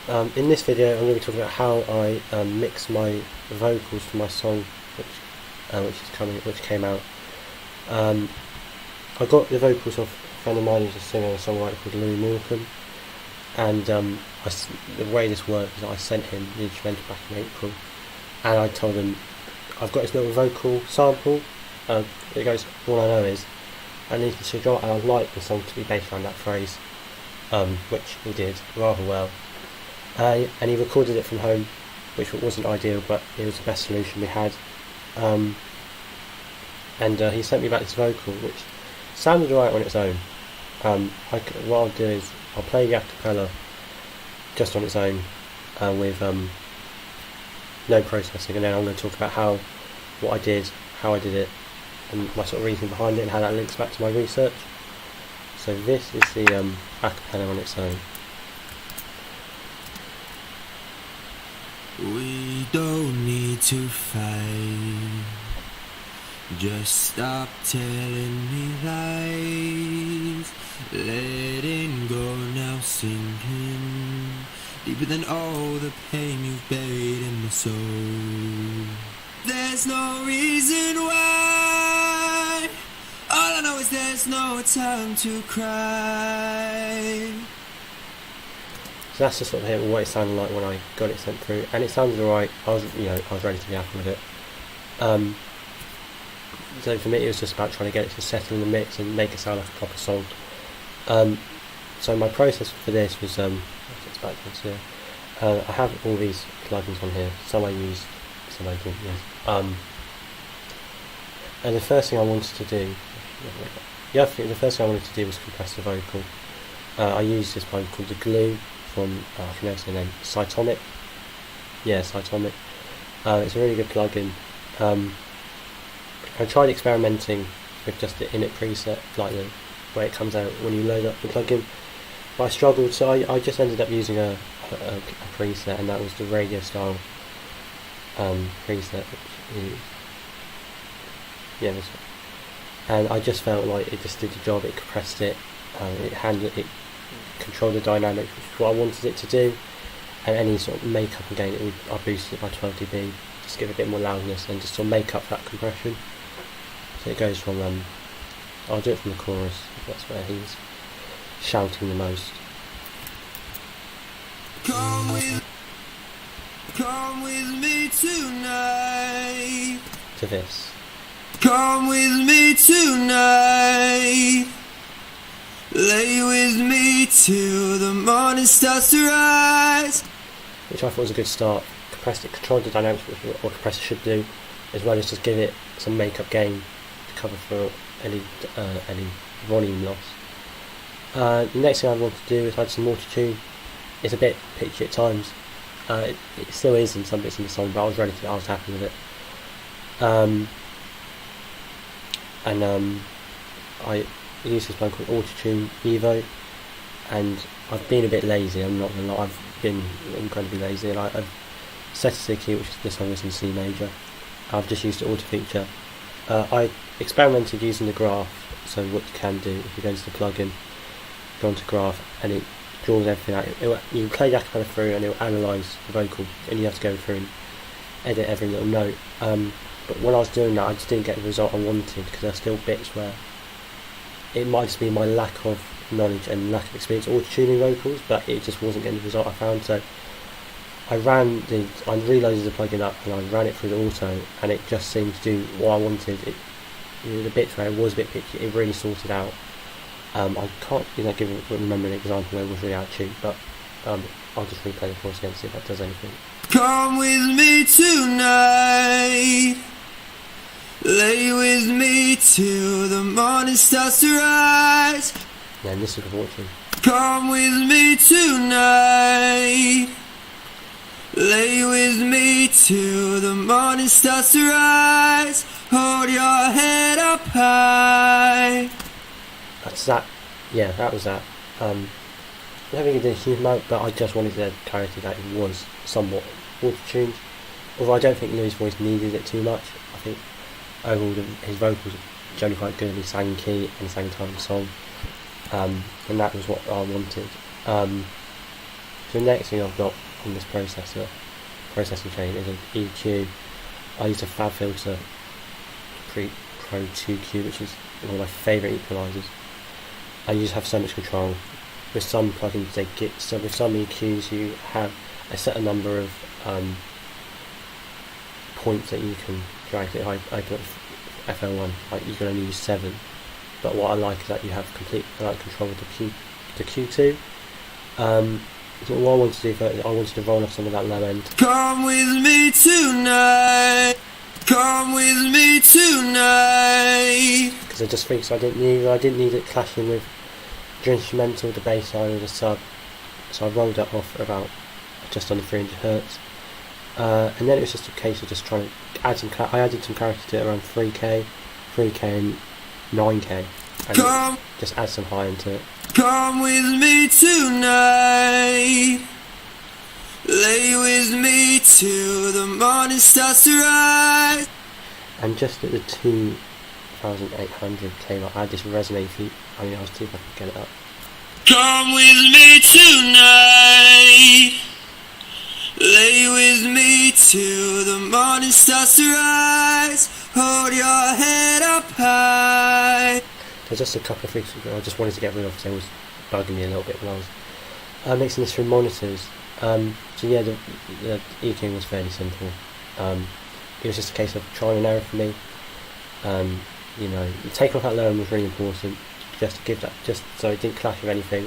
In this video I'm going to be talking about how I mix my vocals for my song which came out. I got the vocals off a friend of mine who's a singer and a songwriter called Louis Morecambe, and the way this worked is I sent him the instrumental back in April, and I told him I've got this little vocal sample. It goes, all I know is I need to go, and I'd like the song to be based around that phrase, which he did rather well. And he recorded it from home, which wasn't ideal, but it was the best solution we had. And he sent me back this vocal, which sounded right on its own. What I'll do is I'll play the a cappella just on its own, with no processing, and then I'm going to talk about what I did, how I did it, and my sort of reasoning behind it, and how that links back to my research. So this is the a cappella on its own. We don't need to fight. Just stop telling me lies. Letting go now, sinking deeper than all the pain you've buried in my soul. There's no reason why. All I know is there's no time to cry. So that's just sort of what it sounded like when I got it sent through, and it sounded alright. I was ready to be happy with it. So for me, it was just about trying to get it to settle in the mix and make it sound like a proper song. So my process for this was, it's backwards here. I have all these plugins on here. Some I used, some I didn't use. And the first thing I wanted to do, was compress the vocal. I used this plugin called the Glue from, I can never say the name, Cytomic. Yeah, Cytomic. It's a really good plugin. I tried experimenting with just the init preset, like the way it comes out when you load up the plugin, but I struggled, so I just ended up using a preset, and that was the radio style preset, yeah, this one. And I just felt like it just did the job. It compressed it, it controlled the dynamics, which is what I wanted it to do, and any sort of makeup again, I boosted it by 12 dB, just give it a bit more loudness and just sort of make up that compression. So it goes from, I'll do it from the chorus, that's where he's shouting the most. Come with me tonight. To this. Come with me tonight. Lay with me till the morning starts to rise. Which I thought was a good start. Compressed it, controlled the dynamics, which is what a compressor should do, as well as just give it some makeup gain to cover for any volume loss. The next thing I want to do is add some auto-tune. It's a bit pitchy at times. It still is in some bits in the song, but I was happy with it. I use this one called Auto-Tune Evo, and I've been a bit lazy, I'm not gonna lie, I've been incredibly lazy, and I've set it to the key, which is this song is in C major. I've just used the auto feature. I experimented using the graph, so what you can do if you go into the plugin, go onto graph, and it draws everything out. You can play the a cappella through and it will analyse the vocal, and you have to go through and edit every little note. But when I was doing that, I just didn't get the result I wanted, because there are still bits where it might just be my lack of knowledge and lack of experience auto-tuning vocals, but it just wasn't getting the result I found. So I reloaded the plugin up and I ran it through the auto, and it just seemed to do what I wanted. The bits where it was a bit pitchy, it really sorted out. I can't remember an example where it was really out cheap, but I'll just replay the chorus again to see if that does anything. Come with me tonight. Lay with me till the morning starts to rise. Yeah, and this is the fortune. Come with me tonight. Lay with me till the morning starts to rise. Hold your head up high. That's that. Yeah, that was that. I don't think it did a huge amount, but I just wanted to clarity that it was somewhat auto-tuned. Although I don't think Louis' voice needed it too much. I think overall his vocals were generally quite good. He sang in key and he sang in time of the song, and that was what I wanted. So the next thing I've got on this processing chain is an EQ. I use a Fab Filter Pro 2Q, which is one of my favourite equalisers. I just have so much control. With some plugins, with some EQs, you have a certain number of points that you can drag it. I got FL1, like you can only use 7. But what I like is that you have complete control of the Q2. So what I wanted to do first, I wanted to roll off some of that low end. Come with me tonight. Come with me tonight. Because I just think I didn't need it clashing with the instrumental, the bass line, or the sub. So I rolled that off about just under 300 Hertz. And then it was just a case of just trying to add some. I added some clarity to it around 3K and 9K, and just add some high into it. Come with me tonight. Lay with me till the morning starts to rise. And just at the 2800K mark, I had this resonate feat. I'll see if I can get it up. Come with me tonight. Lay with me till the morning starts to rise. Hold your head up high. There's just a couple of things I just wanted to get rid of because they was bugging me a little bit when I was mixing this through monitors. So yeah, the EQing was fairly simple. It was just a case of trial and error for me. Taking off that low end was really important, just to give that, just so it didn't clash with anything.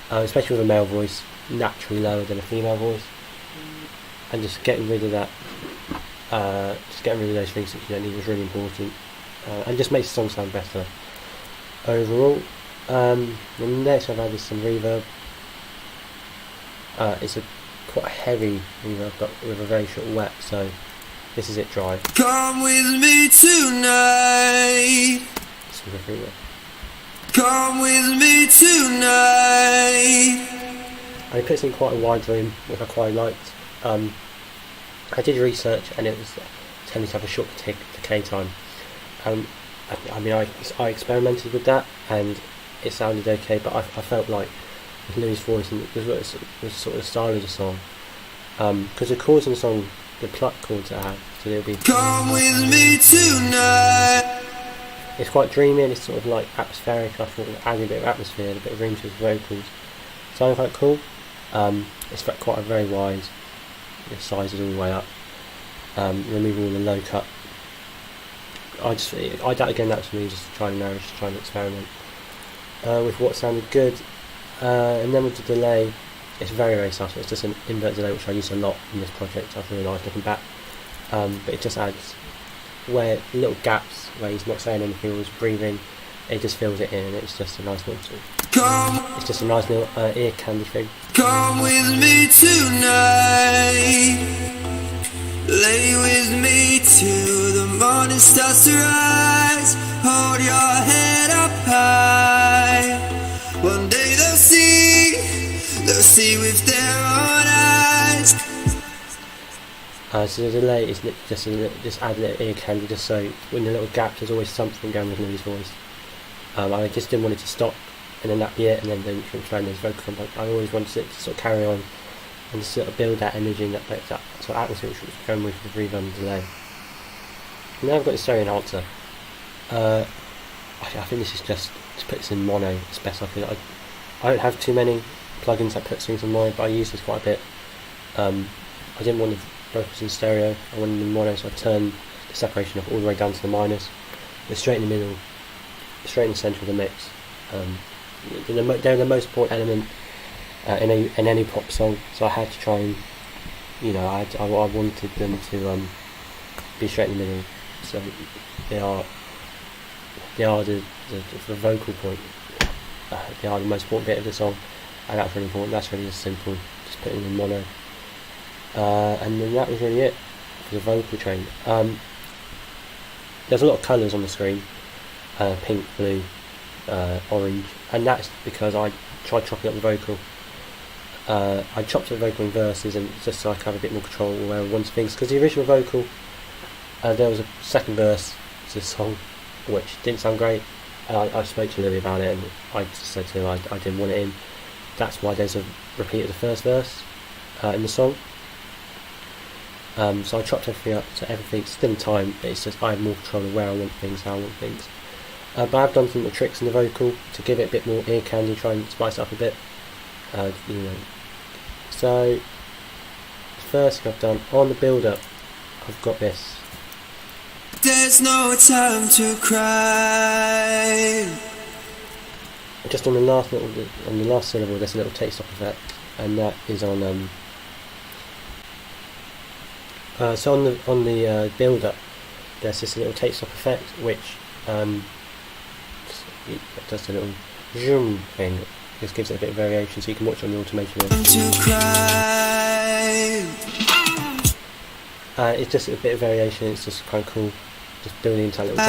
Especially with a male voice, naturally lower than a female voice, and just getting rid of that, just getting rid of those things that you don't need was really important, and just makes the song sound better overall. The next I've added some reverb. It's quite a heavy reverb, but with a very short wet, so this is it dry. Come with me tonight. Some good reverb. Come with me tonight. And it puts in quite a wide room, which I quite liked. I did research, and it was tending to have a short decay time. I experimented with that, and it sounded okay, but I felt like with Louis' voice and was sort of the style of the song, because the chords in the song, the pluck chords that I have, so it'll be. Come with me tonight. It's quite dreamy and it's sort of like atmospheric. I thought adding a bit of atmosphere, a bit of room to his vocals, sounded quite cool. It's quite a very wide. The size is all the way up. Removing all the low cut. That's me just trying to experiment with what sounded good. And then with the delay, it's very, very subtle. It's just an invert delay, which I use a lot in this project. I've realised looking back, but it just adds where little gaps where he's not saying anything or he's breathing. It just fills it in, and it's just a nice little. It's just a nice little ear candy thing. Come with me tonight. Lay with me till the morning starts to rise. Hold your head up high. One day they'll see with their own eyes. So the delay is just add a little ear candy, just so when the little gaps, there's always something going with Louis' voice. I just didn't want it to stop and then that be it, and then the train his vocal. I always wanted it to sort of carry on and just sort of build that energy and that sort of atmosphere which was going with the reverb and delay. And now I've got the stereo enhancer. I think this is just puts in mono as best I could. I don't have too many plugins that put things in mono, but I use this quite a bit. I didn't want the vocals in stereo, I wanted them in mono, so I turned the separation up all the way down to the minus. They're straight in the middle, straight in the centre of the mix. They're the most important element in any pop song, so I had to try and, I wanted them to be straight in the middle, so they are the vocal point. They are the most important bit of the song, and that's really important. That's really just simple, just putting them in mono, and then that was really it for the vocal train. There's a lot of colours on the screen, pink, blue, orange, and that's because I tried chopping up the vocal. I chopped up the vocal in verses, and just so I could have a bit more control where I wanted things, because the original vocal, there was a second verse to the song which didn't sound great. I spoke to Louis about it, and I just said to him I didn't want it in. that's why there's a repeat of the first verse in the song. So I chopped everything up, so everything's still in time, but it's just I have more control of where I want things, how I want things. But I've done some little tricks in the vocal to give it a bit more ear candy, try and spice it up a bit. So the first thing I've done on the build-up, I've got this. There's no time to cry. Just on the last syllable, there's a little taste stop effect, and that is on so on the build-up, there's this little taste stop effect which it does a little zoom thing. Just gives it a bit of variation, so you can watch it on the automation. It's just a bit of variation. It's just kind of cool, just building into that little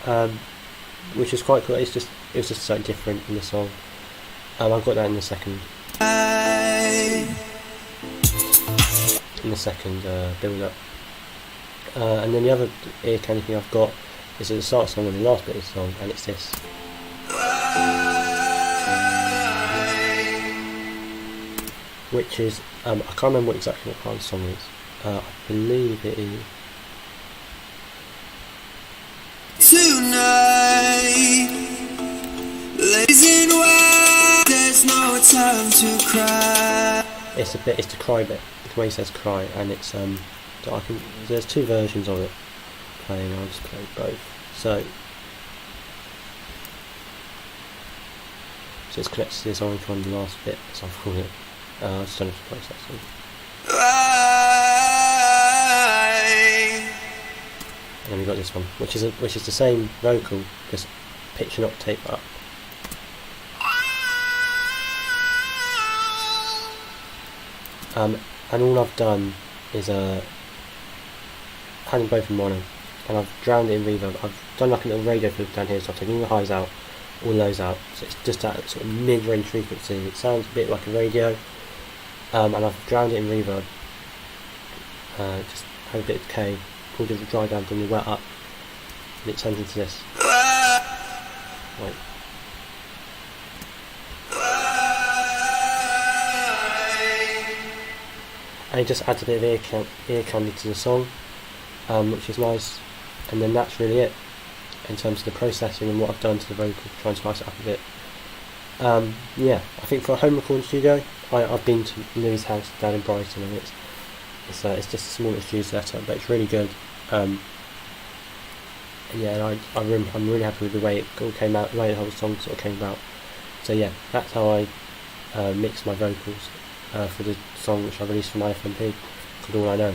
drum fill, which is quite cool. It was just something different in the song. I've got that in the second build up, and then the other ear candy thing I've got is at the start of the song and the last bit of the song, and it's this. Which is, I can't remember exactly what part of the song is. I believe it is. Tonight, ladies in white, there's no time to cry. It's the cry bit, the way he says cry, and it's there's two versions of it playing. I'll just play both. So it's connected to this orange one, the last bit, so I've called it. I just don't have to place that song. And then we got this one, which is the same vocal, just pitch an octave up. And all I've done is had them both in mono, and I've drowned it in reverb. I've done like a little radio filter down here, so I've taken all the highs out, all lows out, so it's just that sort of mid-range frequency. It sounds a bit like a radio, and I've drowned it in reverb. Just had a bit of decay, pulled the dry down from the wet up, and it turns into this. Right. And it just adds a bit of ear candy to the song, which is nice. And then that's really it in terms of the processing and what I've done to the vocal, try and spice it up a bit. Yeah, I think for a home recording studio, I've been to Louis' house down in Brighton, and it's just a smaller studio setup, but it's really good. Yeah, and I'm really happy with the way it all came out, the way the whole song sort of came about. So yeah, that's how I mix my vocals for the song which I released for my FMP called All I Know.